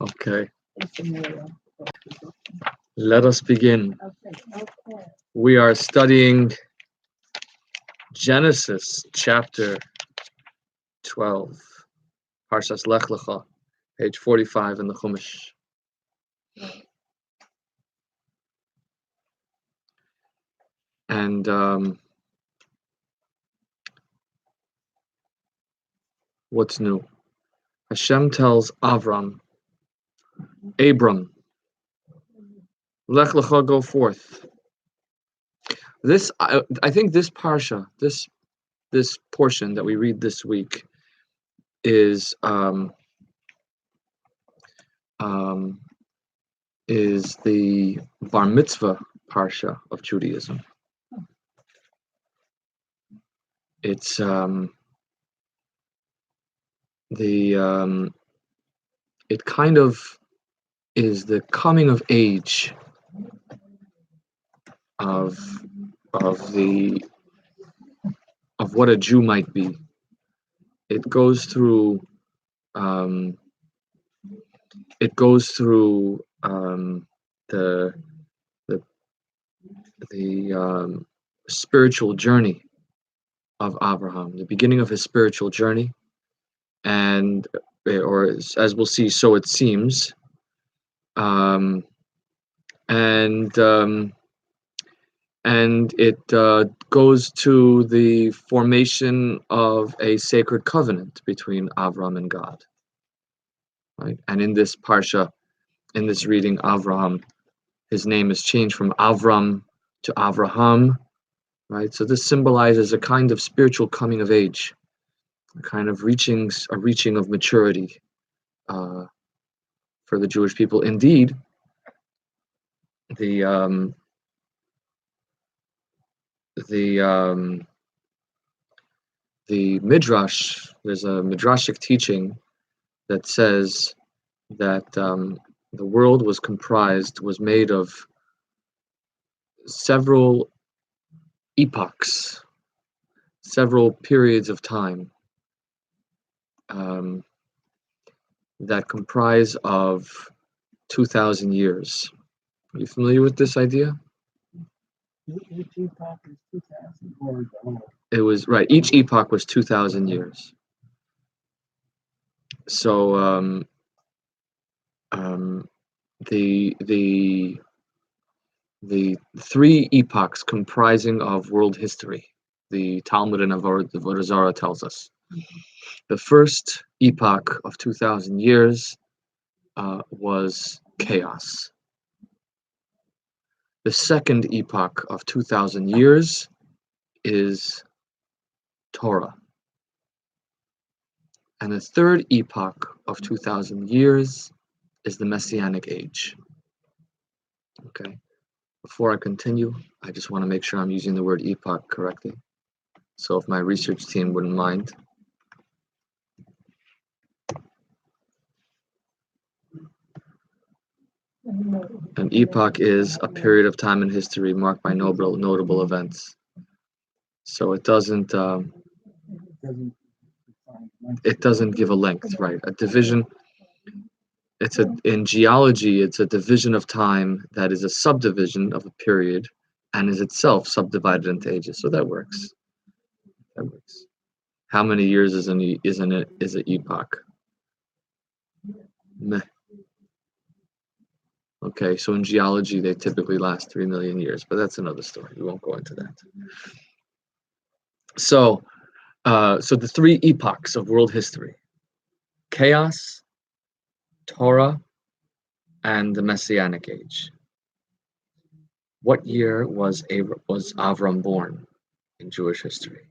Okay. Let us begin. We are studying Genesis chapter 12, Parshat Lech Lecha, page 45 in the Chumash. And what's new? Hashem tells Abram, Lech Lecha, go forth. This, I think, this parsha, this portion that we read this week, is the Bar Mitzvah parsha of Judaism. It's it kind of is the coming of age of what a Jew might be. It goes through the spiritual journey of Abraham, the beginning of his spiritual journey, or as we'll see, so it seems, and it goes to the formation of a sacred covenant between Abram and God. Right? And in this parsha, in this reading, Avraham, his name is changed from Abram to Avraham. Right? So this symbolizes a kind of spiritual coming of age, a kind of reaching of maturity for the Jewish people. Indeed, the Midrash, there's a Midrashic teaching that says that the world was made of several epochs, several periods of time that comprise of 2,000 years. Are you familiar with this idea? Each epoch is 2,000 or more. It was right. Each epoch was 2,000 years. So the three epochs comprising of world history, the Talmud and Avodah Zarah tells us. The first epoch of 2,000 years was chaos. The second epoch of 2,000 years is Torah. And the third epoch of 2,000 years is the Messianic age. Okay. Before I continue, I just want to make sure I'm using the word epoch correctly. So if my research team wouldn't mind. An epoch is a period of time in history marked by notable events. So it doesn't give a length, right? A division. In geology, it's a division of time that is a subdivision of a period and is itself subdivided into ages. So that works. How many years is an epoch? Meh. Okay, so in geology, they typically last 3 million years, but that's another story. We won't go into that. So the three epochs of world history: chaos, Torah, and the Messianic age. What year was Abram born in Jewish history?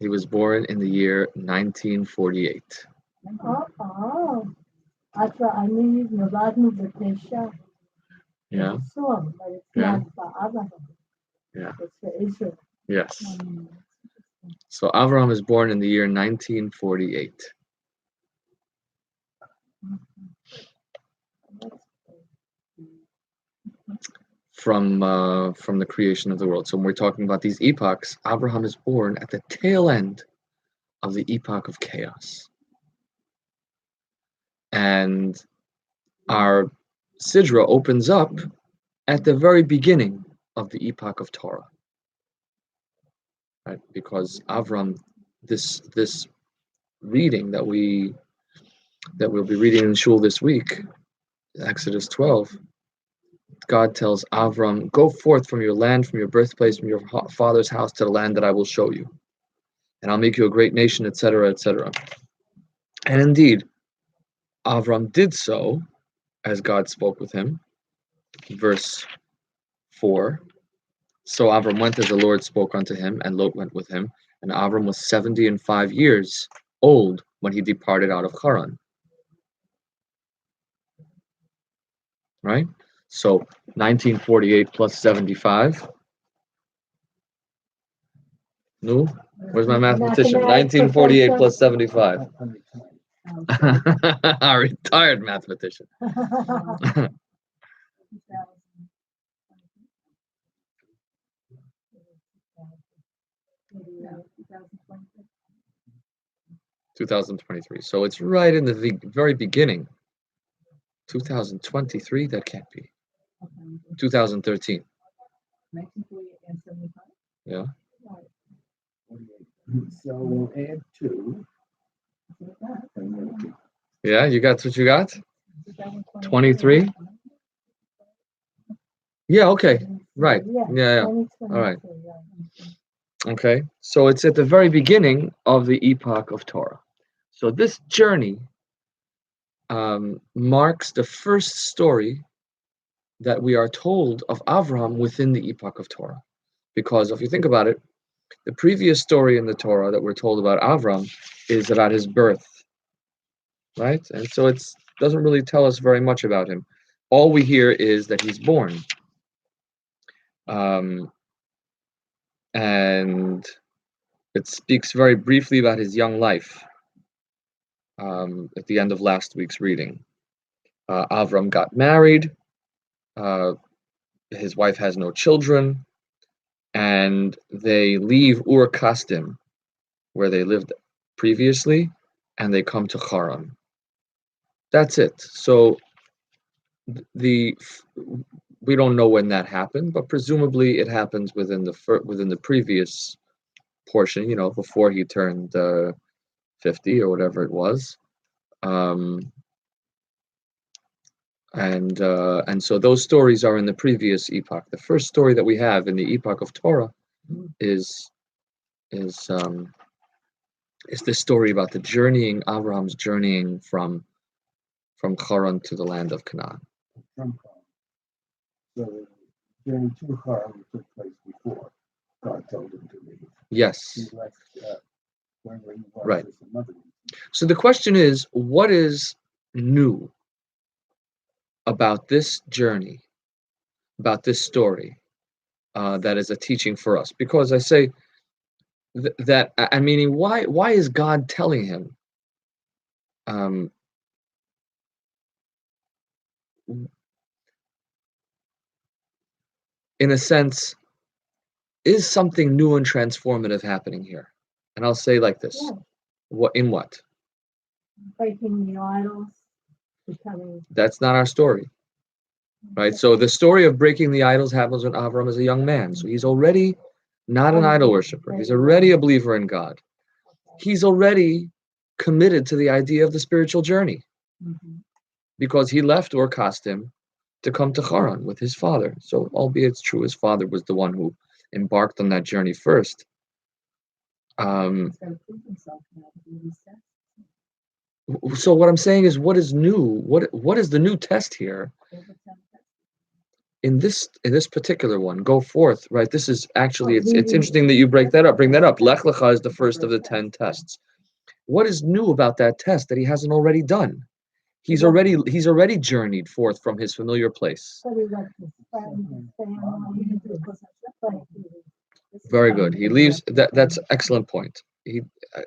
He was born in the year 1948. Yeah. Yeah. Yeah. Yes. So Abram was born in the year 1948. From the creation of the world. So when we're talking about these epochs, Abraham is born at the tail end of the epoch of chaos. And our Sidra opens up at the very beginning of the epoch of Torah. Right? Because Abram, this reading that we'll be reading in Shul this week, Exodus 12, God tells Abram, go forth from your land, from your birthplace, from your father's house to the land that I will show you. And I'll make you a great nation, etc., etc. And indeed, Abram did so as God spoke with him. Verse 4. So Abram went as the Lord spoke unto him, and Lot went with him. And Abram was 75 years old when he departed out of Haran. Right? So 1948 plus 75. No? Where's my mathematician? 1948 plus 75. A retired mathematician. 2023. So it's right in the very beginning. 2023? That can't be. 2013. Yeah. So we'll add 2. Yeah, you got what you got? 23? Yeah, okay. Right. Yeah. All right. Okay. So it's at the very beginning of the epoch of Torah. So this journey marks the first story that we are told of Avram within the epoch of Torah. Because if you think about it, the previous story in the Torah that we're told about Avram is about his birth, right? And so it doesn't really tell us very much about him. All we hear is that he's born. And it speaks very briefly about his young life at the end of last week's reading. Avram got married. His wife has no children. And they leave Ur Kasdim, where they lived previously, and they come to Haran. That's it. So we don't know when that happened, but presumably it happens within the previous portion, before he turned 50 or whatever it was. And so those stories are in the previous epoch. The first story that we have in the epoch of Torah is this story about the journeying, Abraham's journeying from Haran to the land of Canaan. From Haran. So the journey to Haran took place before God told him to leave. Yes. He left where he was right. with some other reason. So the question is, what is new about this journey, about this story, that is a teaching for us? Because I say that, I'm meaning, why is God telling him? In a sense, is something new and transformative happening here? And I'll say like this. Yeah. What? Breaking the idols, becoming... That's not our story. Right? So the story of breaking the idols happens when Abram is a young man. So he's already not an idol worshiper. He's already a believer in God. He's already committed to the idea of the spiritual journey. Because he left Ur Kasdim to come to Haran with his father. So albeit it's true, his father was the one who embarked on that journey first. So what I'm saying is, what is new? What is the new test here? In this particular one, go forth, right? This is actually, it's interesting that you bring that up. Lech Lecha is the first of the 10 tests. What is new about that test that he hasn't already done? He's already journeyed forth from his familiar place. Very good. He leaves. That's an excellent point.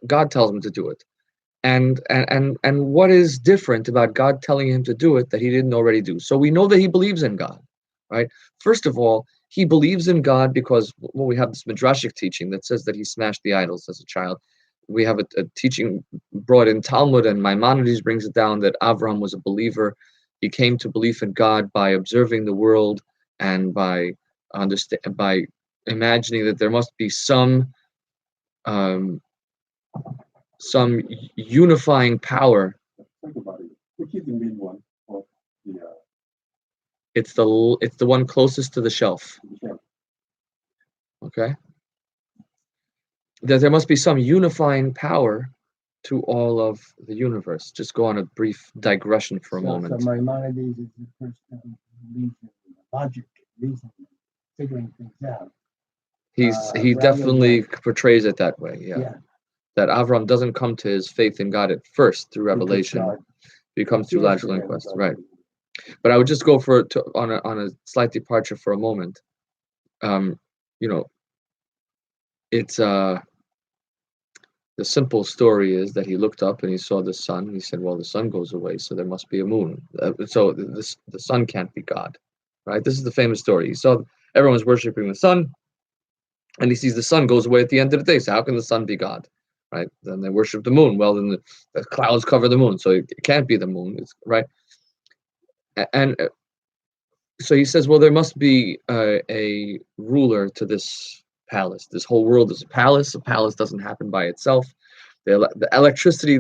God tells him to do it. And what is different about God telling him to do it that he didn't already do? So we know that he believes in God, right? First of all, he believes in God because we have this midrashic teaching that says that he smashed the idols as a child. we have a teaching brought in Talmud, and Maimonides brings it down that Abram was a believer. He came to belief in God by observing the world and by imagining that there must be some unifying power. Think about it. Which is the main one of the It's the one closest to the shelf. shelf? Okay. That there must be some unifying power to all of the universe. Just go on a brief digression for a moment. So Maimonides is the person who believes in logic, reasoning, figuring things out. He rather definitely than- portrays it that way. Yeah. Yeah. That Avram doesn't come to his faith in God at first through revelation. God He comes through appears to logical him, inquest. but- Right. But I would just go on a slight departure for a moment. It's the simple story is that he looked up and he saw the sun. And he said, "Well, the sun goes away, so there must be a moon. So the sun can't be God, right?" This is the famous story. He saw everyone was worshiping the sun, and he sees the sun goes away at the end of the day. So how can the sun be God, right? Then they worship the moon. Well, then the clouds cover the moon, so it can't be the moon, right? And so he says, well, there must be a ruler to this palace. This whole world is a palace. A palace doesn't happen by itself. The electricity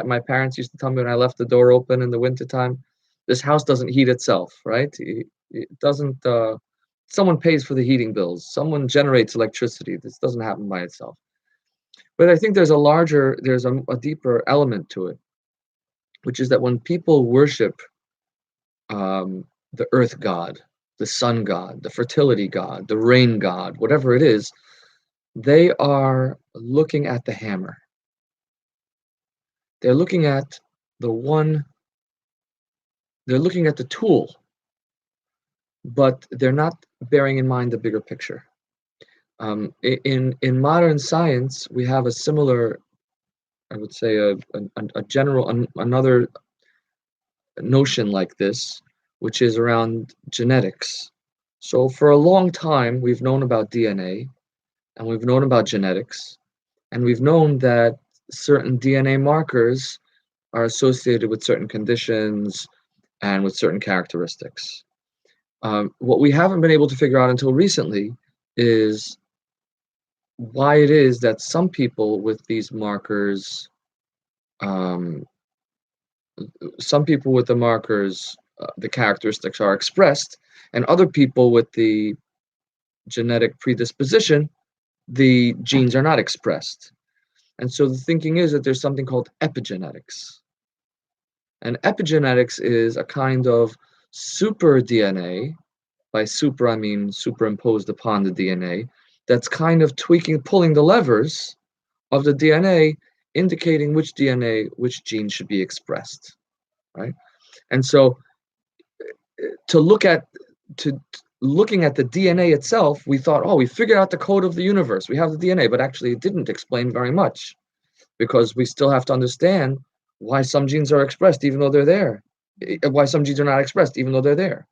my parents used to tell me when I left the door open in the wintertime, this house doesn't heat itself, right? It doesn't, someone pays for the heating bills. Someone generates electricity. This doesn't happen by itself. But I think there's a deeper element to it, which is that when people worship the earth god, the sun god, the fertility god, the rain god, whatever it is, they are looking at the hammer. They're looking at they're looking at the tool, but they're not bearing in mind the bigger picture. In modern science, we have a similar, I would say, a general, another notion like this, which is around genetics. So for a long time, we've known about DNA, and we've known about genetics, and we've known that certain DNA markers are associated with certain conditions and with certain characteristics. What we haven't been able to figure out until recently is why it is that some people with these markers, the characteristics are expressed, and other people with the genetic predisposition, the genes are not expressed. And so the thinking is that there's something called epigenetics. And epigenetics is a kind of super DNA, by super I mean superimposed upon the DNA, that's kind of pulling the levers of the DNA, indicating which gene should be expressed, right? And so looking at the DNA itself, we thought, oh, we figured out the code of the universe. We have the DNA, but actually it didn't explain very much, because we still have to understand why some genes are expressed even though they're there, why some genes are not expressed even though they're there.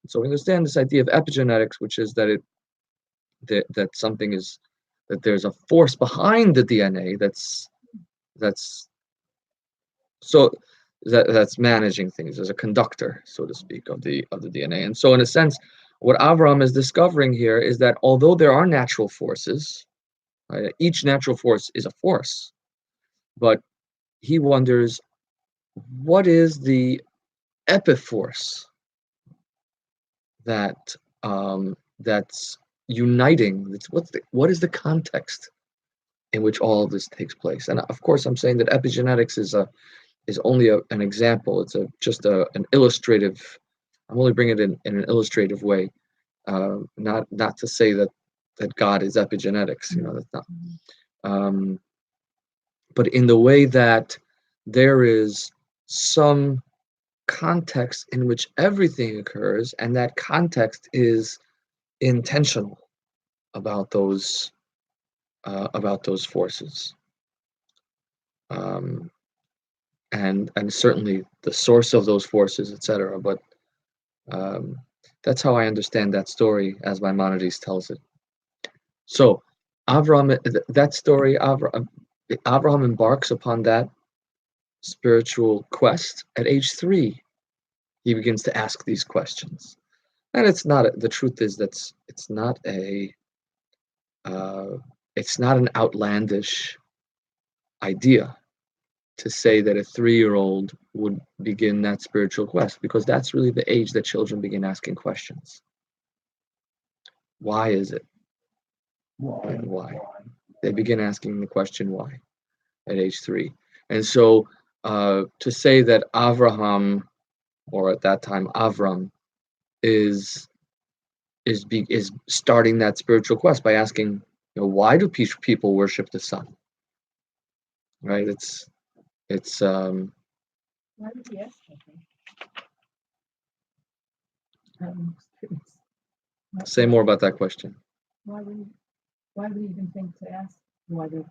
So we understand this idea of epigenetics, which is that there's a force behind the DNA that's managing things. There's a conductor, so to speak, of the DNA. And so in a sense, what Avram is discovering here is that although there are natural forces, right, each natural force is a force, but he wonders, what is the epiforce that's uniting? What is the context in which all of this takes place? And of course, I'm saying that epigenetics is only an example. It's just an illustrative. I'm only bringing it in an illustrative way, not to say that God is epigenetics. That's not. But in the way that there is some context in which everything occurs, and that context is intentional about those forces, and certainly the source of those forces, etc. But that's how I understand that story as Maimonides tells it. So Avram, that story, Avram, Abraham embarks upon that spiritual quest at age 3. He begins to ask these questions, and it's not. The truth is that it's not an outlandish idea to say that a 3-year-old would begin that spiritual quest, because that's really the age that children begin asking questions. Why is it? And why? They begin asking the question why at age 3. And so to say that Avraham, or at that time Abram, is starting that spiritual quest by asking, why do people worship the sun? Right? It's Why did he ask that? say more about that question. Why would he even think to ask why they're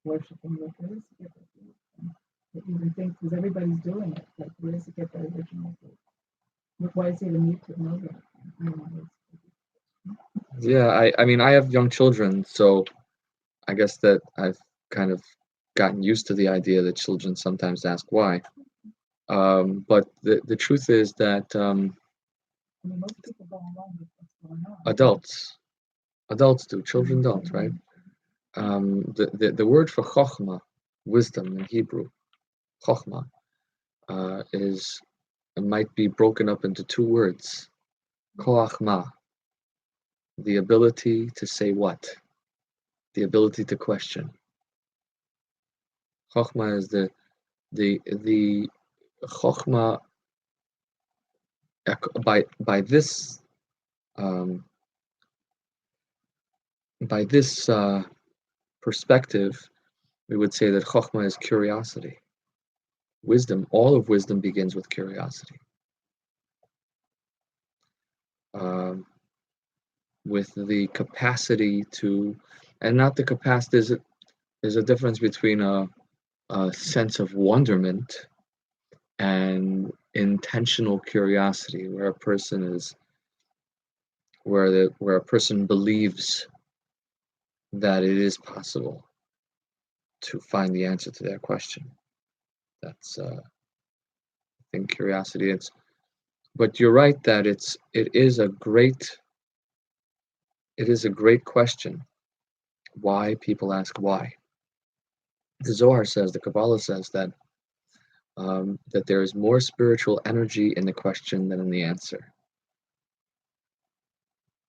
worshiping? Where does he get that? Even think, because everybody's doing it. Like, where does he get that original? Why is he the need to know that? I don't know. Yeah, I mean, I have young children, so I guess that I've kind of gotten used to the idea that children sometimes ask why. But the truth is that Most people go along with what's going on. adults do, children don't, right? The word for chokhmah, wisdom in Hebrew, chokhmah, it might be broken up into 2 words, koach ma, the ability to say what, the ability to question. Chokhmah is the chokhmah by this perspective. We would say that chokhmah is curiosity. Wisdom, all of wisdom begins with curiosity. With the capacity to, and not the capacity, there's a difference between a sense of wonderment and intentional curiosity, where a person believes that it is possible to find the answer to their question. That's I think curiosity. But you're right that it is a great question. Why people ask why. The Zohar says, the Kabbalah says that there is more spiritual energy in the question than in the answer,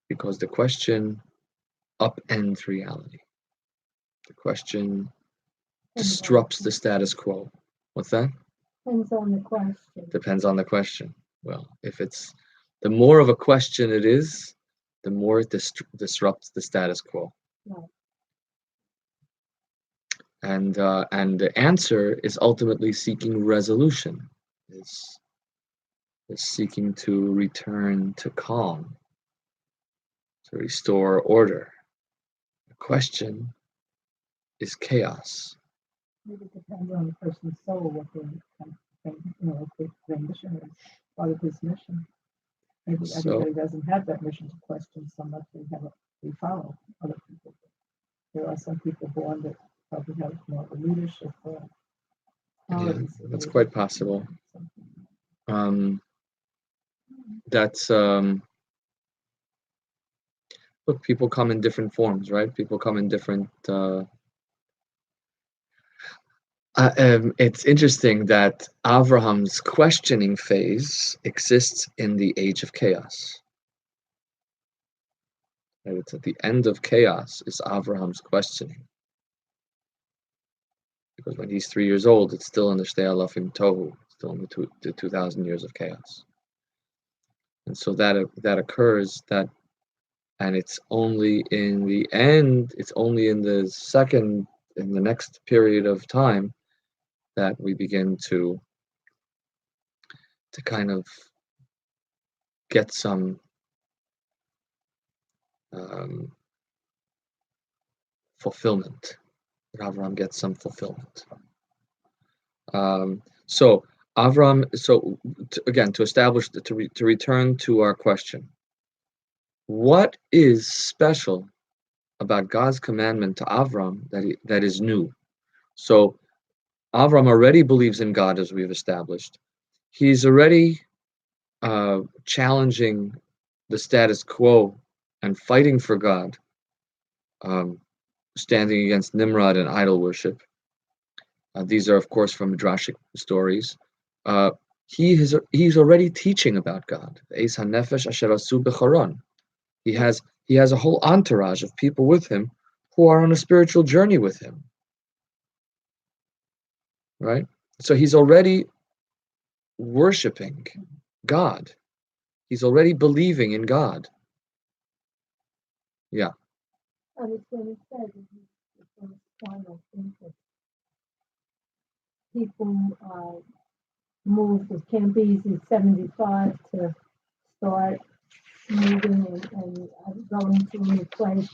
because the question upends reality. The question disrupts the status quo. What's that? Depends on the question. Depends on the question. Well, if it's the more of a question it is, the more it disrupts the status quo. Right. And the answer is ultimately seeking resolution, is seeking to return to calm, to restore order. The question is chaos. Maybe it depends on the person's soul, what their mission is, part of his mission. Maybe everybody doesn't have that mission to question so much. They follow other people. There are some people born that probably have more of a leadership qualities. Yeah, that's quite possible. That's look, people come in different forms, right? People come in different. It's interesting that Avraham's questioning phase exists in the age of chaos. Right? It's at the end of chaos is Avraham's questioning. Because when he's 3 years old, it's still in the Shtei Alafim Tohu, still in the 2,000 years of chaos. And so that occurs, and it's only in the end, it's only in the next period of time that we begin to kind of get some fulfillment. Avram gets some fulfillment. So Avram. So again, to establish to return to our question, what is special about God's commandment to Avram that is new? So Avram already believes in God, as we've established. He's already challenging the status quo and fighting for God, standing against Nimrod and idol worship. These are, of course, from Midrashic stories. He's already teaching about God. Eis hanefesh asher asu b'charon. He has a whole entourage of people with him who are on a spiritual journey with him. Right? So he's already worshiping God. He's already believing in God. Yeah. And it's when it says it's when it's final thing that people move. It can't be easy at 75 to start moving and going to a new place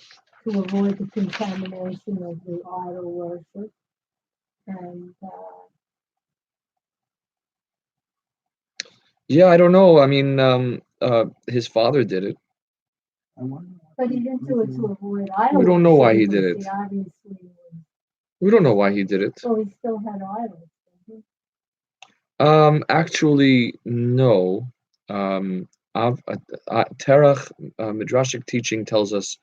to avoid the contamination of the idol worship. And Yeah, I don't know. I mean, his father did it. but he didn't do it to avoid idol worship. We don't know why he did it. He obviously was, We don't know why he did it. so he still had idols. didn't Actually, no. Terach, Midrashic teaching tells us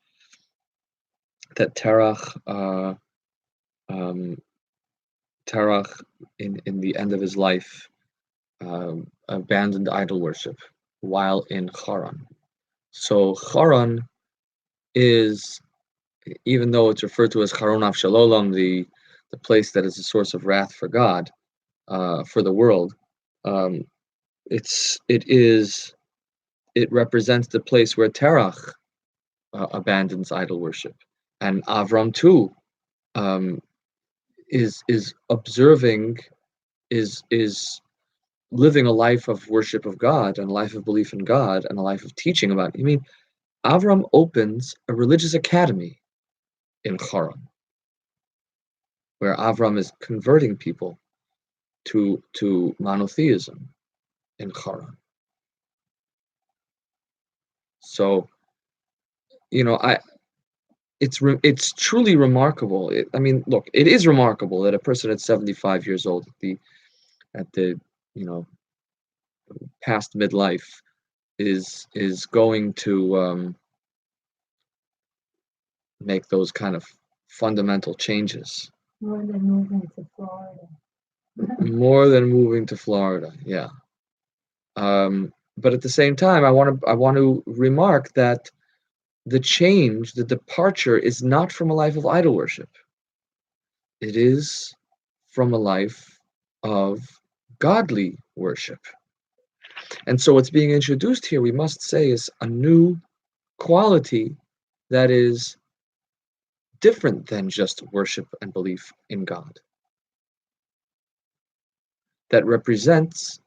that Terach, in the end of his life, abandoned idol worship while in Haran. So Haran is, even though it's referred to as Haron Avshalom, the place that is a source of wrath for God, for the world, it represents the place where Terach abandons idol worship, and Avram too is observing, is living a life of worship of God and a life of belief in God and a life of teaching about it. I mean, Avram opens a religious academy in Haran, where Avram is converting people to monotheism in Haran. So, it's truly remarkable. I mean, look, it is remarkable that a person at 75 years old, at the past midlife, is going to make those kind of fundamental changes. More than moving to Florida. More than moving to Florida, yeah. But at the same time, I want to remark that the change, the departure, is not from a life of idol worship. It is from a life of godly worship. And so what's being introduced here, we must say, is a new quality that is different than just worship and belief in God. That represents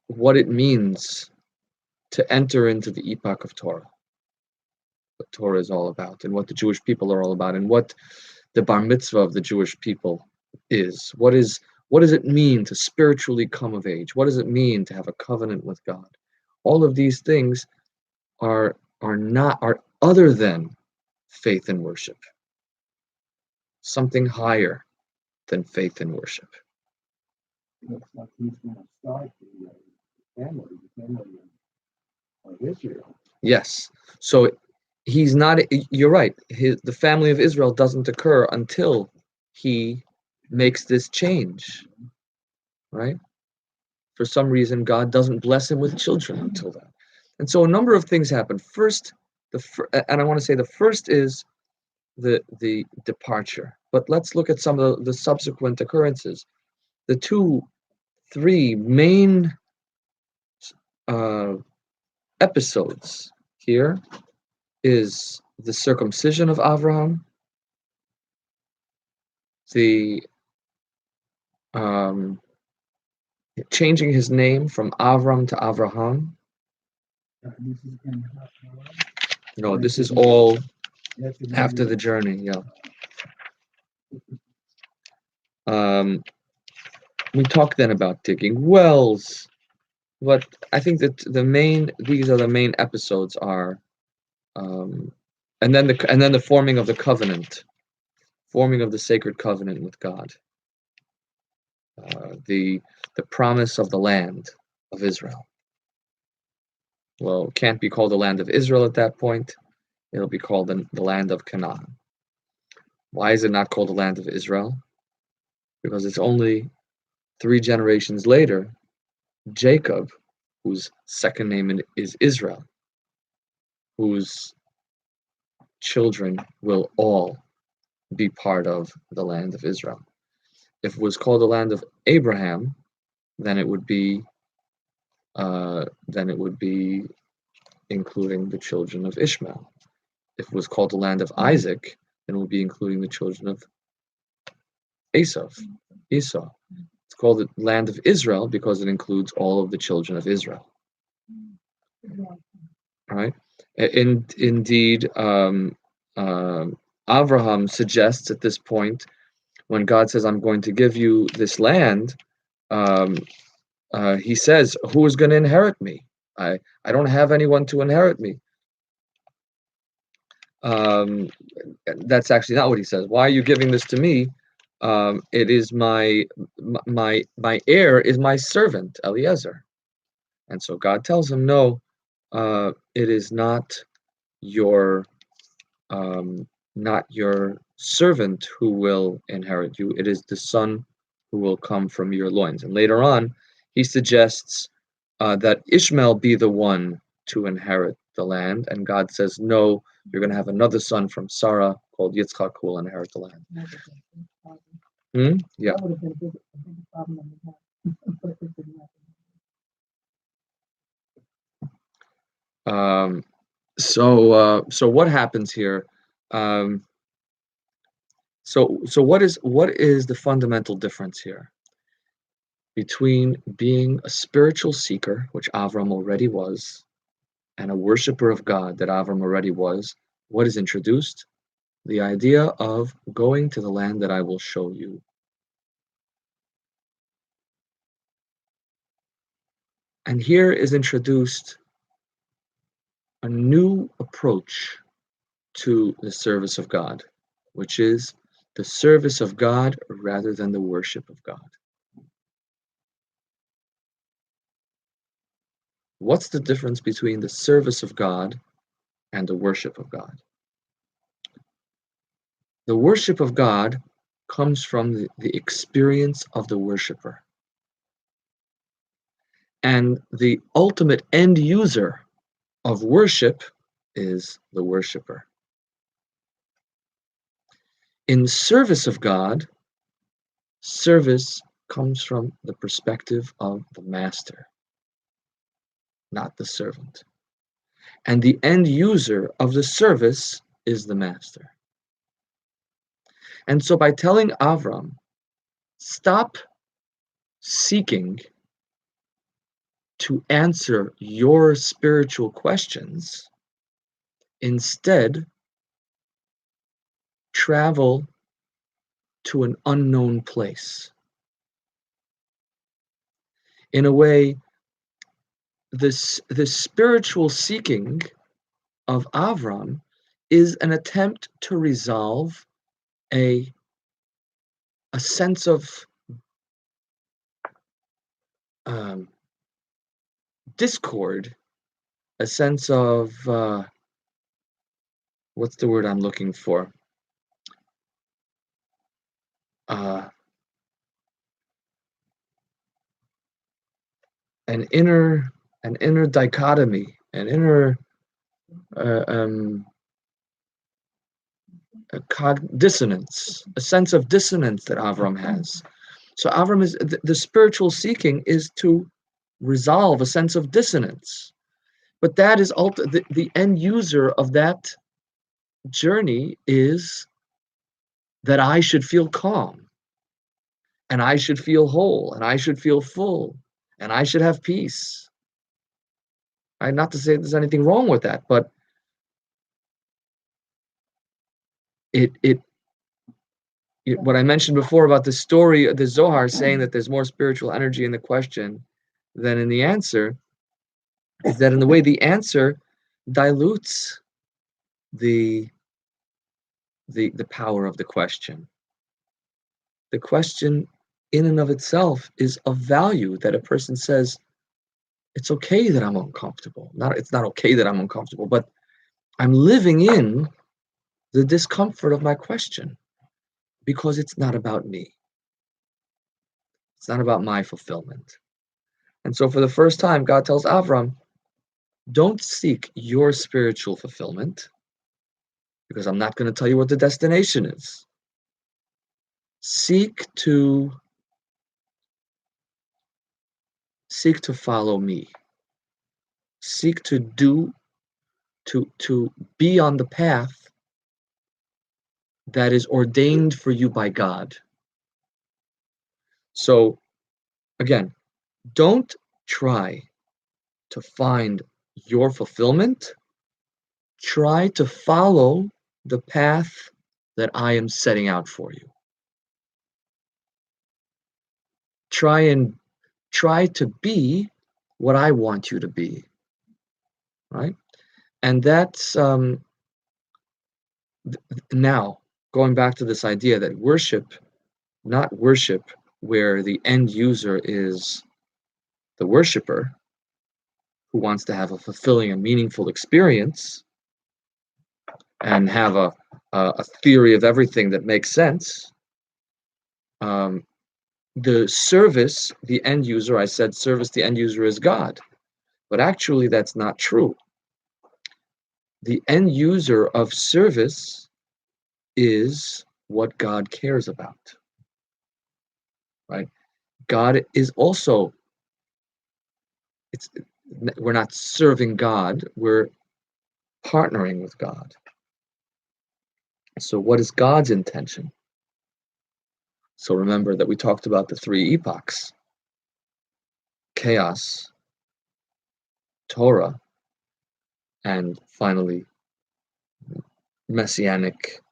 what it means to enter into the epoch of Torah. What Torah is all about, and what the Jewish people are all about, and what the bar mitzvah of the Jewish people is. What does it mean to spiritually come of age? What does it mean to have a covenant with God? All of these things are other than faith and worship. Something higher than faith and worship. Looks like he's going to start the family of Israel. Yes. So he's not. You're right. The family of Israel doesn't occur until he makes this change, right? For some reason, God doesn't bless him with children until then. And so a number of things happen. First, and I want to say the first is the departure. But let's look at some of the subsequent occurrences. The 3 main episodes here is the circumcision of Abraham, the changing his name from Avram to Avraham. No, this is all after the journey. Yeah. We talked then about digging wells, but I think that these are the main episodes are and then the forming of the covenant, forming of the sacred covenant with God, the promise of the land of Israel. Well, it can't be called the land of Israel at that point. It'll be called the land of Canaan. Why is it not called the land of Israel? Because it's only 3 generations later, Jacob, whose second name is Israel, whose children will all be part of the land of Israel. If it was called the land of Abraham, then it would be including the children of Ishmael. If it was called the land of Isaac, then it would be including the children of Esau. It's called the land of Israel because it includes all of the children of Israel. Right? Indeed, Abraham suggests at this point, when God says, "I'm going to give you this land," he says, "Who is going to inherit me? I don't have anyone to inherit me." That's actually not what he says. "Why are you giving this to me? It is my heir is my servant Eliezer." And so God tells him, "No, it is not your servant who will inherit you. It is the son who will come from your loins." And later on, he suggests that Ishmael be the one to inherit the land. And God says, "No, you're going to have another son from Sarah called Yitzchak who will inherit the land." Yeah. That would have been a big problem in the but it didn't happen. So what happens here? So what is the fundamental difference here between being a spiritual seeker, which Abram already was, and a worshiper of God that Abram already was? What is introduced? The idea of going to the land that I will show you. And here is introduced a new approach to the service of God, which is the service of God rather than the worship of God. What's the difference between the service of God and the worship of God? The worship of God comes from the experience of the worshiper. And the ultimate end user of worship is the worshiper. In service of God, service comes from the perspective of the master, not the servant. And the end user of the service is the master. And so by telling Avram, stop seeking to answer your spiritual questions, instead travel to an unknown place. In a way, this spiritual seeking of Avram is an attempt to resolve a sense of discord, a sense of what's the word I'm looking for? An inner dichotomy, an inner dissonance, a sense of dissonance that Avram has. So Avram is the spiritual seeking is to resolve a sense of dissonance, but that is the end user of that journey is that I should feel calm, and I should feel whole, and I should feel full, and I should have peace. Right? Not to say there's anything wrong with that, but what I mentioned before about the story of the Zohar saying that there's more spiritual energy in the question than in the answer, is that in the way the answer dilutes the power of the question. The question in and of itself is of value, that a person says, it's okay that I'm uncomfortable. It's not okay that I'm uncomfortable, but I'm living in the discomfort of my question because it's not about me. It's not about my fulfillment. And so for the first time, God tells Abram, don't seek your spiritual fulfillment, because I'm not going to tell you what the destination is. Seek to follow me. Seek to be on the path that is ordained for you by God. So again, don't try to find your fulfillment. Try to follow the path that I am setting out for you. Try to be what I want you to be, right? And that's now going back to this idea that worship, not worship where the end user is the worshiper who wants to have a fulfilling and meaningful experience and have a theory of everything that makes sense. The service, the end user, I said service, the end user is God. But actually, that's not true. The end user of service is what God cares about, right? God is also, we're not serving God, we're partnering with God. So what is God's intention? So remember that we talked about the three epochs: chaos, Torah, and finally messianic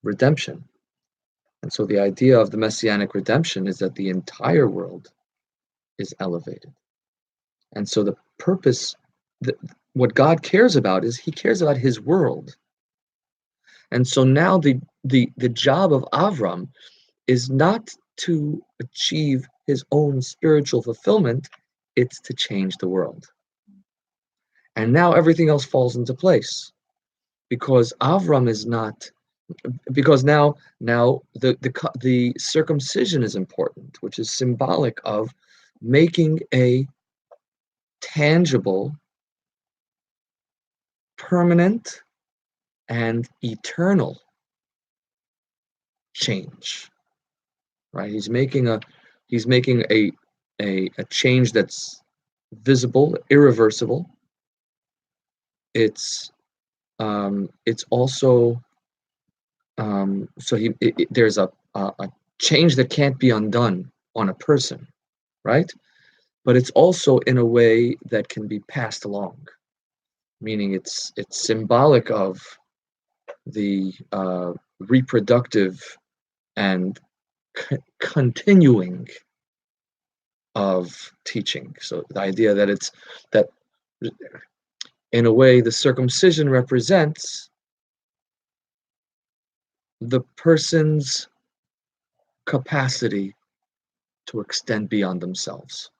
redemption. And so the idea of the messianic redemption is that the entire world is elevated. And so the purpose, what God cares about is he cares about his world. And so now the job of Avram is not to achieve his own spiritual fulfillment, it's to change the world. And now everything else falls into place, because Avram is not, because now the circumcision is important, which is symbolic of making a tangible, permanent, and eternal change. Right? He's making a change that's visible, irreversible. It's also so there's a change that can't be undone on a person, right? But it's also in a way that can be passed along, meaning it's symbolic of the reproductive and continuing of teaching. So the idea that in a way the circumcision represents the person's capacity to extend beyond themselves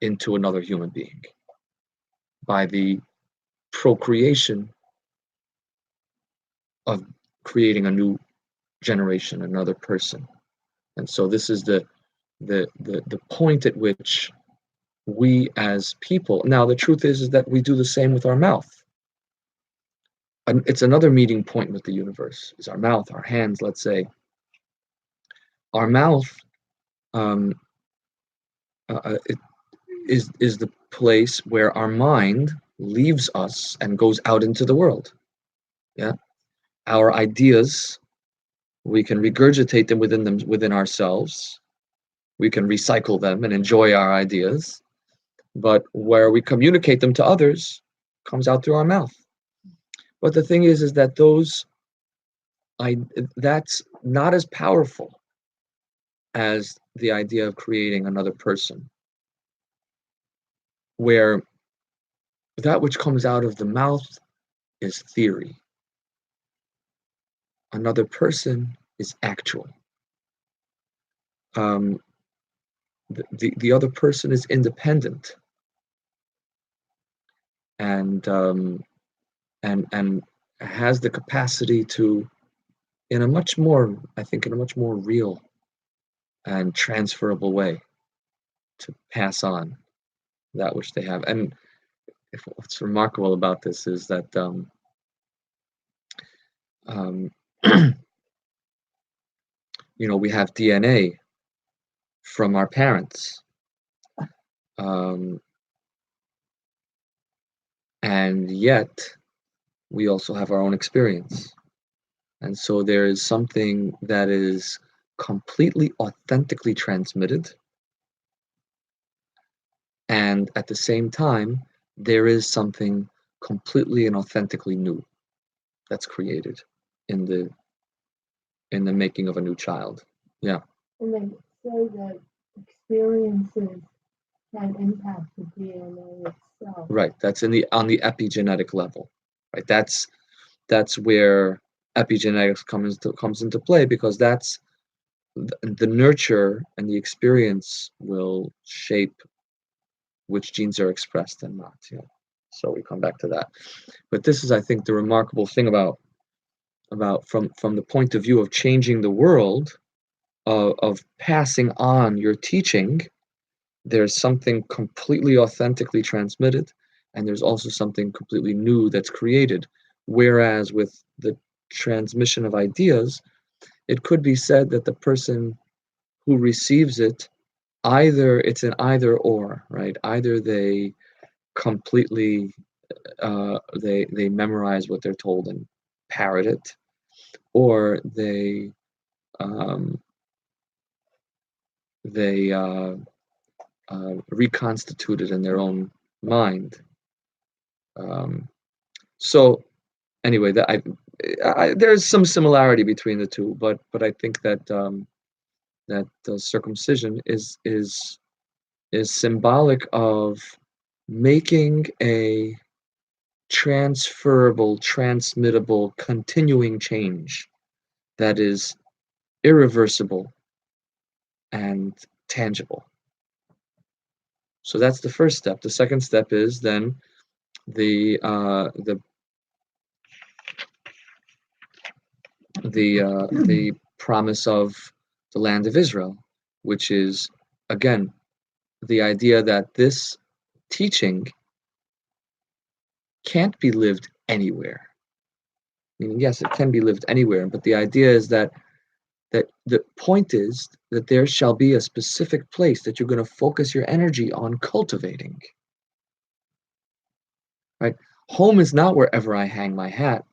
into another human being by the procreation of creating a new generation, another person. And so this is the point at which we as people, now the truth is that we do the same with our mouth. And it's another meeting point with the universe, is our mouth, our hands, let's say. Our mouth it is the place where our mind leaves us and goes out into the world. Yeah, our ideas, we can regurgitate them within ourselves. We can recycle them and enjoy our ideas, but where we communicate them to others comes out through our mouth. But the thing is that that's not as powerful as the idea of creating another person, where that which comes out of the mouth is theory. Another person is actual. The other person is independent and has the capacity to, in a much more real and transferable way, to pass on that which they have. And what's remarkable about this is that we have DNA from our parents, and yet we also have our own experience. And so there is something that is completely authentically transmitted, and at the same time, there is something completely and authentically new that's created in the making of a new child. Yeah. And they say that experiences can impact the DNA itself. Right. That's on the epigenetic level. Right. That's where epigenetics comes into play, because that's the nurture and the experience will shape which genes are expressed and not. Yeah. So we come back to that. But this is, I think, the remarkable thing about from the point of view of changing the world, of passing on your teaching. There's something completely authentically transmitted, and there's also something completely new that's created. Whereas with the transmission of ideas, it could be said that the person who receives it, it's an either or, right? Either they completely they memorize what they're told and parrot it, or they reconstitute it in their own mind. So anyway, there's some similarity between the two, but I think that that the circumcision is symbolic of making a transferable, transmittable, continuing change that is irreversible and tangible. So that's the first step. The second step is then the promise of the land of Israel, which is, again, the idea that this teaching can't be lived anywhere. Meaning, yes, it can be lived anywhere, but the idea is that the point is that there shall be a specific place that you're going to focus your energy on cultivating. Right? Home is not wherever I hang my hat.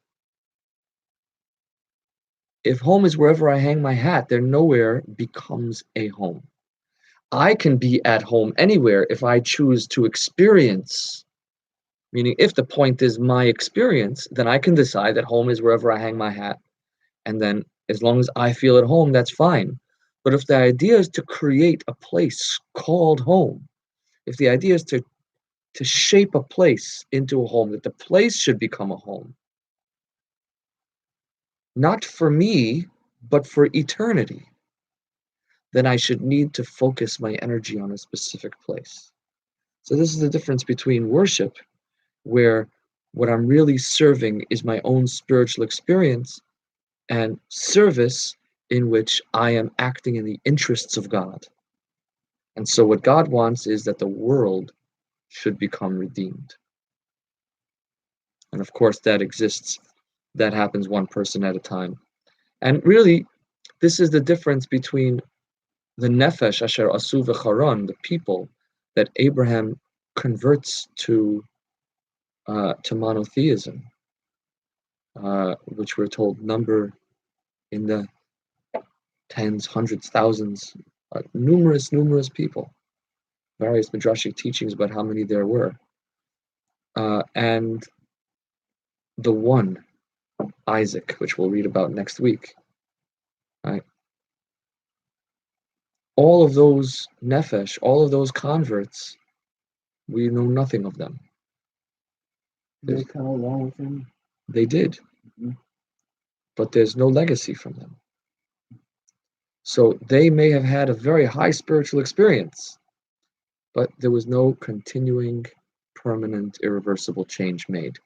If home is wherever I hang my hat, then nowhere becomes a home. I can be at home anywhere if I choose to experience. Meaning, if the point is my experience, then I can decide that home is wherever I hang my hat. And then as long as I feel at home, that's fine. But if the idea is to create a place called home, if the idea is to shape a place into a home, that the place should become a home, not for me, but for eternity, then I should need to focus my energy on a specific place. So this is the difference between worship, where what I'm really serving is my own spiritual experience, and service, in which I am acting in the interests of God. And so what God wants is that the world should become redeemed. And of course that happens one person at a time. And really, this is the difference between the nefesh asher asu v'charon, the people that Abraham converts to monotheism, which we're told number in the tens, hundreds, thousands, numerous people. Various midrashic teachings about how many there were. And the one, Isaac, which we'll read about next week. Right? All of those nefesh, all of those converts, we know nothing of them. They come along with him. They did, but there's no legacy from them. So they may have had a very high spiritual experience, but there was no continuing, permanent, irreversible change made.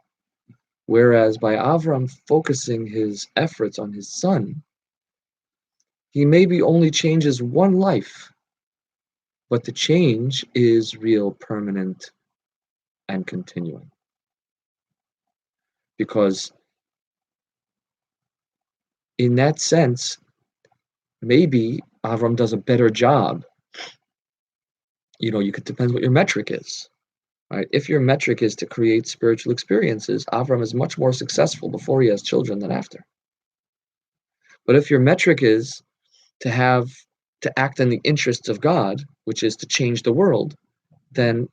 Whereas by Avram focusing his efforts on his son, he maybe only changes one life, but the change is real, permanent, and continuing. Because in that sense, maybe Avram does a better job. You could depends what your metric is. Right? If your metric is to create spiritual experiences, Avram is much more successful before he has children than after. But if your metric is to act in the interests of God, which is to change the world, then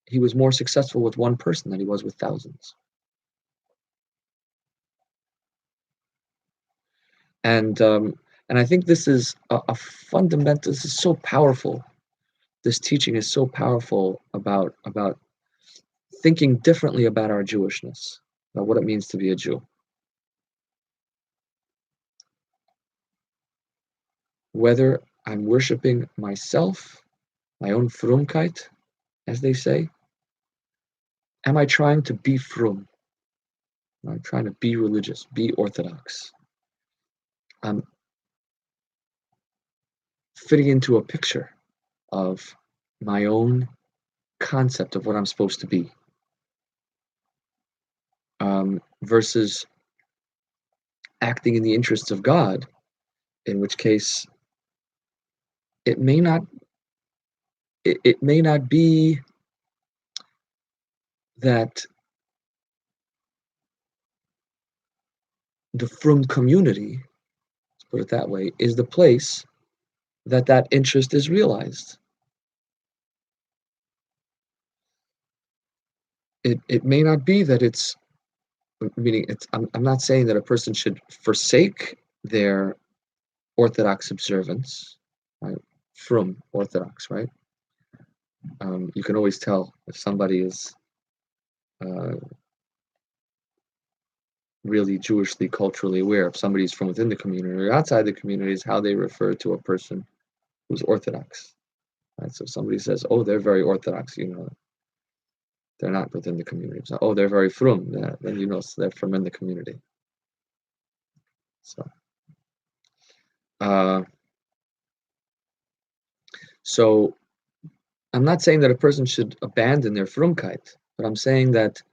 he was more successful with one person than he was with thousands. And I think this is a fundamental. This is so powerful. This teaching is so powerful about thinking differently about our Jewishness, about what it means to be a Jew. Whether I'm worshiping myself, my own frumkeit, as they say, am I trying to be frum? Am I trying to be religious, be orthodox? I'm fitting into a picture of my own concept of what I'm supposed to be, versus acting in the interests of God, in which case it may not be that the frum community, let's put it that way, is the place that interest is realized. It may not be that it's, meaning I'm not saying that a person should forsake their Orthodox observance, right? From Orthodox, right? You can always tell if somebody is really Jewishly, culturally aware. If somebody's from within the community or outside the community, is how they refer to a person who's Orthodox. Right? So if somebody says, "Oh, they're very Orthodox," they're not within the community. So, "Oh, they're very frum," then they're from in the community. So I'm not saying that a person should abandon their frumkeit, but I'm saying that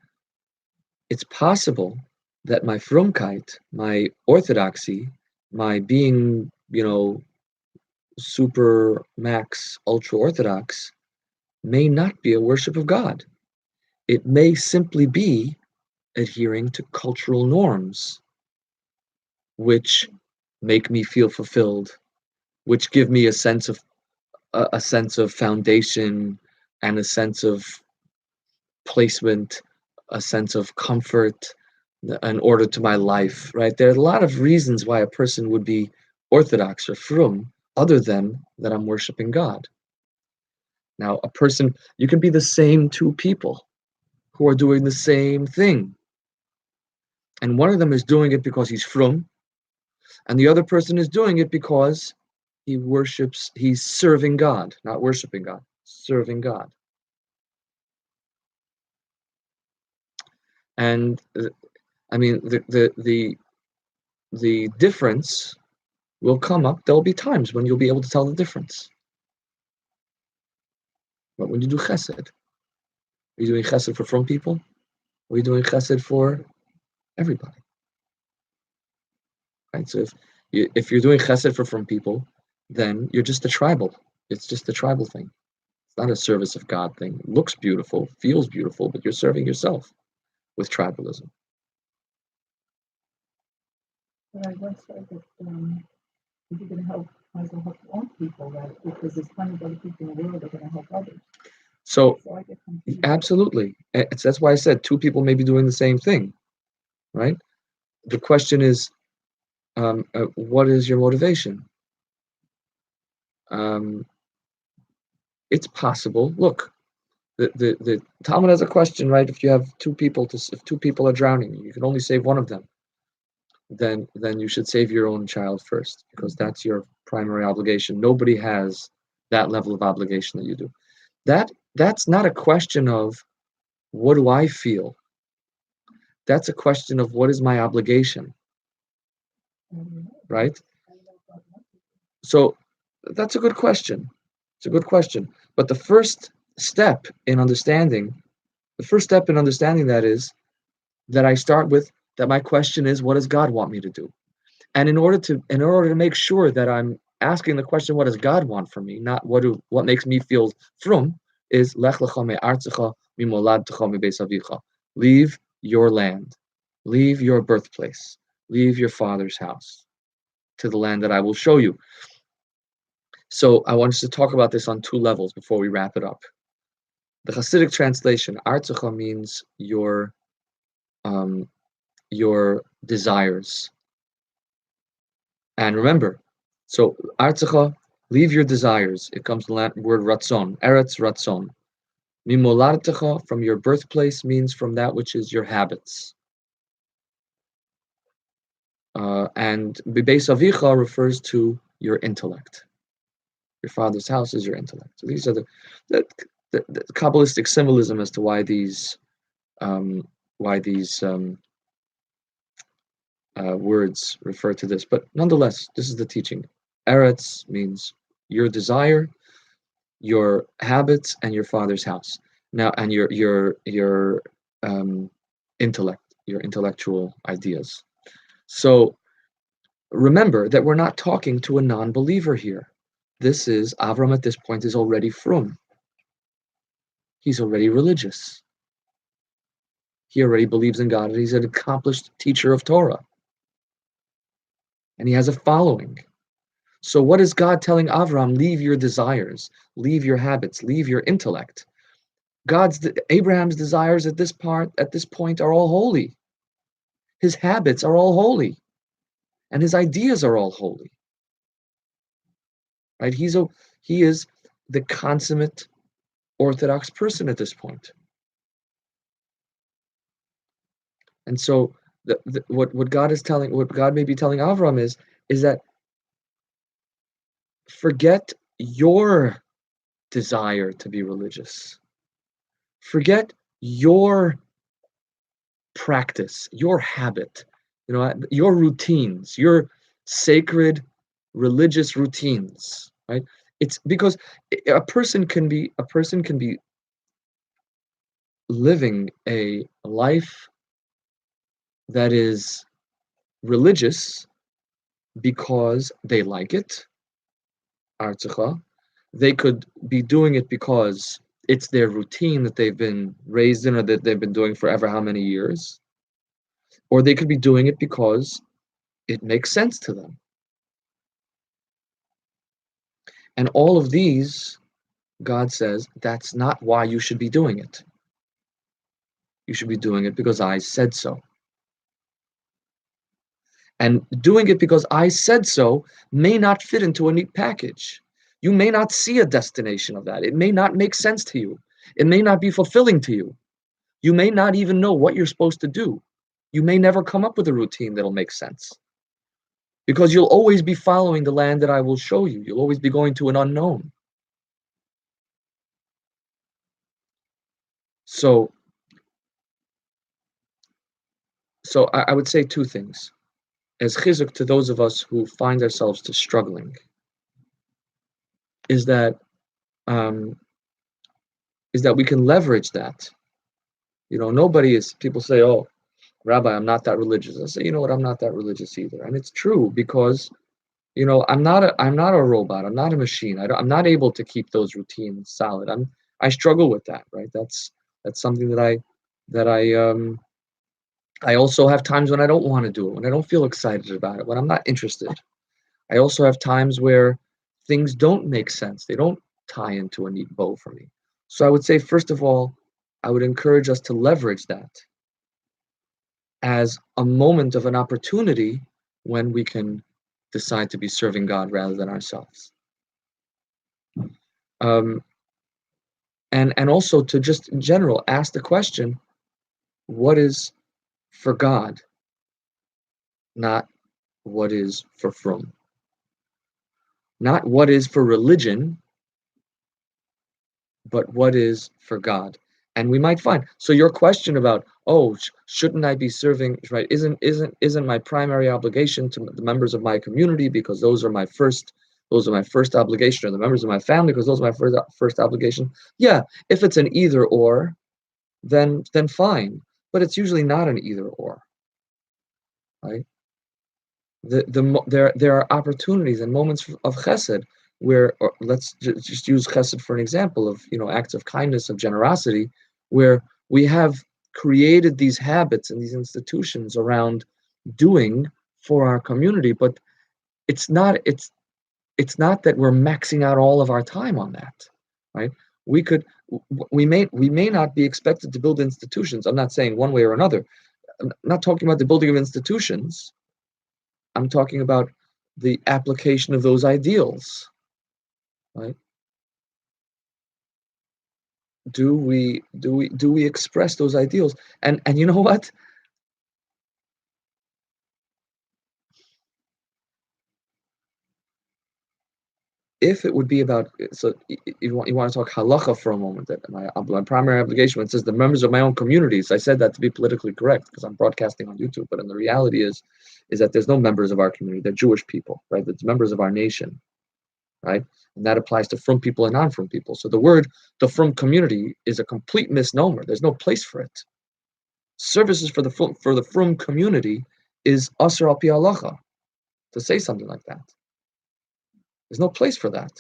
it's possible that my frumkeit, my orthodoxy, my being, super max ultra orthodox, may not be a worship of God. It may simply be adhering to cultural norms, which make me feel fulfilled, which give me a sense of foundation and a sense of placement, a sense of comfort, an order to my life, right? There are a lot of reasons why a person would be Orthodox or frum, other than that I'm worshiping God. Now, you can be the same two people who are doing the same thing. And one of them is doing it because he's frum, and the other person is doing it because he's serving God, not worshiping God, serving God. And I mean, the difference will come up. There'll be times when you'll be able to tell the difference. But when you do chesed, are you doing chesed for frum people? Or are you doing chesed for everybody? Right. So if you're doing chesed for frum people, then you're just a tribal. It's just a tribal thing. It's not a service of God thing. It looks beautiful, feels beautiful, but you're serving yourself with tribalism. But I guess that if you're going to help, might as well help your own people, right? Because there's plenty of other people in the world that are going to help others. So I get confused. absolutely. That's why I said two people may be doing the same thing, right? The question is, what is your motivation? It's possible. Look, The Talmud has a question, right? If you have if two people are drowning, you can only save one of them. Then you should save your own child first, because that's your primary obligation. Nobody has that level of obligation that you do. That's not a question of what do I feel. That's a question of what is my obligation, right? So that's a good question. It's a good question. But the first step in understanding that is that I start with that my question is, what does God want me to do? And in order to make sure that I'm asking the question, what does God want from me, not what makes me feel frum, is Lech Lecha me'artzecha mimoladtecha mibeis avicha. Leave your land, leave your birthplace, leave your father's house to the land that I will show you. So I want us to talk about this on two levels before we wrap it up. The Hasidic translation, artzecha, means your desires. And remember, so artzecha, leave your desires. It comes from the Latin word ratzon, eretz ratzon. Mimolartecha, from your birthplace, means from that which is your habits. And bibeis avicha refers to your intellect. Your father's house is your intellect. So these are the Kabbalistic symbolism as to why these words refer to this. But nonetheless, this is the teaching. Eretz means your desire, your habits, and your father's house. Now, and your intellect, your intellectual ideas. So remember that we're not talking to a non-believer here. This is Abram at this point is already frum. He's already religious. He already believes in God, and he's an accomplished teacher of Torah. And he has a following. So what is God telling Avram? Leave your desires, leave your habits, leave your intellect. Abraham's desires at this point are all holy. His habits are all holy, and his ideas are all holy. Right? He is the consummate Orthodox person at this point. And so what God may be telling Avram is that forget your desire to be religious. Forget your practice, your habit, your routines, your sacred religious routines, right? It's because a person can be living a life that is religious because they like it, artzecha. They could be doing it because it's their routine that they've been raised in or that they've been doing forever how many years. Or they could be doing it because it makes sense to them. And all of these, God says, that's not why you should be doing it. You should be doing it because I said so. And doing it because I said so may not fit into a neat package. You may not see a destination of that. It may not make sense to you. It may not be fulfilling to you. You may not even know what you're supposed to do. You may never come up with a routine that'll make sense. Because you'll always be following the land that I will show you. You'll always be going to an unknown. So I would say two things. As chizuk to those of us who find ourselves to struggling, is that we can leverage that. People say, oh, Rabbi, I'm not that religious. I say, you know what, I'm not that religious either. And it's true because, I'm not a robot. I'm not a machine. I'm not able to keep those routines solid. I struggle with that, right? That's something that I also have times when I don't want to do it, when I don't feel excited about it, when I'm not interested. I also have times where things don't make sense. They don't tie into a neat bow for me. So I would say, first of all, I would encourage us to leverage that as a moment of an opportunity when we can decide to be serving God rather than ourselves. and also to just in general ask the question, what is for God, not what is for frum, not what is for religion, but what is for God. And we might find, so your question about, oh, shouldn't I be serving, right? Isn't my primary obligation to the members of my community because those are my first obligation, or the members of my family because those are my first obligation. Yeah, if it's an either or, then fine. But it's usually not an either or, right? There are opportunities and moments of chesed where, or let's just use chesed for an example of acts of kindness, of generosity, where we have created these habits and these institutions around doing for our community, but it's not that we're maxing out all of our time on that, right? We may not be expected to build institutions. I'm not saying one way or another. I'm not talking about the building of institutions. I'm talking about the application of those ideals, right? Do we express those ideals? And you know what? If it would be about, so you want to talk halacha for a moment, that my primary obligation, when it says the members of my own communities, I said that to be politically correct because I'm broadcasting on YouTube, but in the reality is that there's no members of our community. They're Jewish people, right? It's members of our nation, right? And that applies to frum people and non-frum people. So the frum community is a complete misnomer. There's no place for it. Services for the frum community is asur al pi halacha, to say something like that. There's no place for that.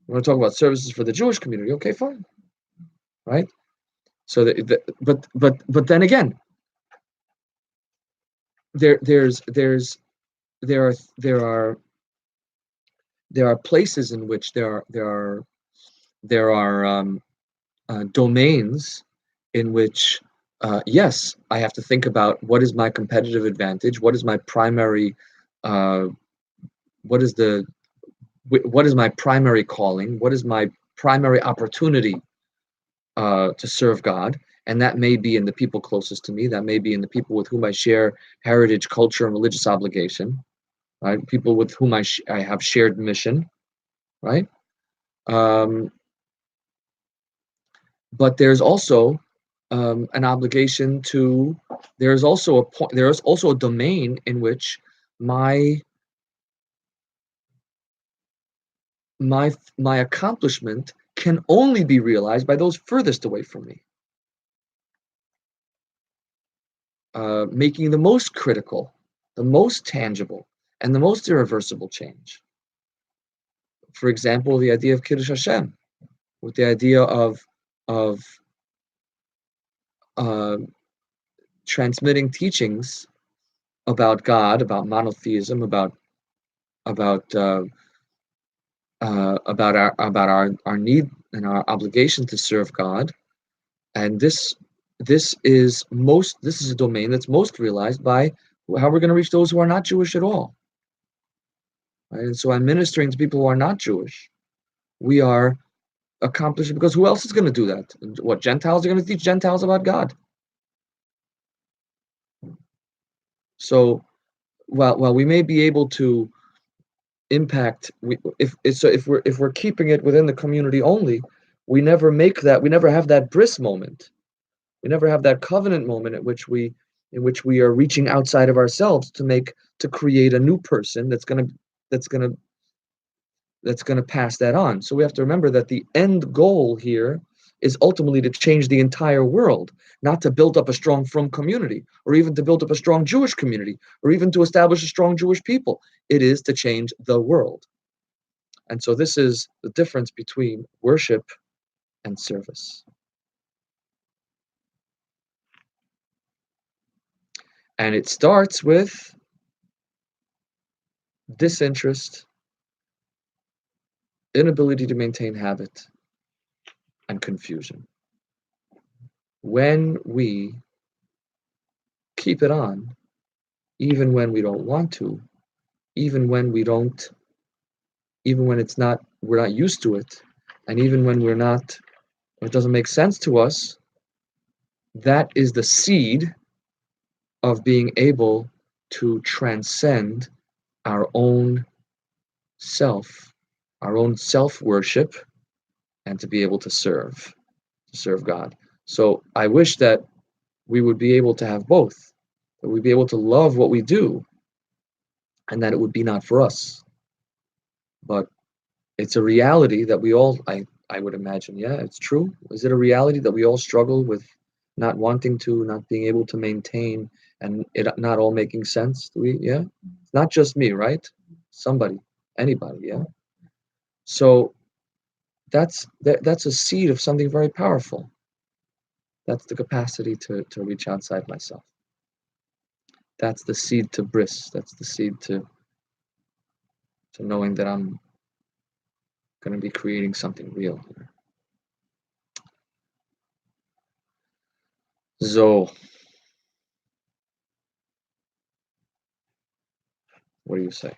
We want to talk about services for the Jewish community. Okay, fine, right? So, but then again, there are places in which there are domains in which yes, I have to think about what is my competitive advantage, what is my primary, what is my primary calling, what is my primary opportunity to serve God, and that may be in the people closest to me, that may be in the people with whom I share heritage, culture, and religious obligation, right? People with whom I have shared mission, right? But there's also an obligation to. There's also a point. There is also a domain in which my accomplishment can only be realized by those furthest away from me. Making the most critical, the most tangible, and the most irreversible change. For example, the idea of Kiddush Hashem, with the idea of transmitting teachings about God, about monotheism, about our need and our obligation to serve God, and this is a domain that's most realized by how we're going to reach those who are not Jewish at all. Right? And so, I'm ministering to people who are not Jewish. We are accomplishing, because who else is going to do that? What Gentiles are going to teach Gentiles about God? So, while we may be able to impact, if we're keeping it within the community only, we never have that bris moment. We never have that covenant moment in which we are reaching outside of ourselves to create a new person that's going to pass that on. So we have to remember that the end goal here is ultimately to change the entire world, not to build up a strong frum community, or even to build up a strong Jewish community, or even to establish a strong Jewish people. It is to change the world. And so this is the difference between worship and service. And it starts with disinterest, inability to maintain habit, and confusion. When we keep it on, even when we don't want to, even when we're not used to it, And even when we're not, it doesn't make sense to us, that is the seed of being able to transcend our own self, our own self-worship, and to be able to serve God. So I wish that we would be able to have both, that we'd be able to love what we do, and that it would be not for us. But it's a reality that we all, I would imagine, yeah, it's true. Is it a reality that we all struggle with not wanting to, not being able to maintain, and it not all making sense? Do we, yeah? It's not just me, right? Somebody, anybody, yeah? So that's a seed of something very powerful. That's the capacity to reach outside myself. That's the seed to bris. That's the seed to knowing that I'm going to be creating something real here. So, what do you say?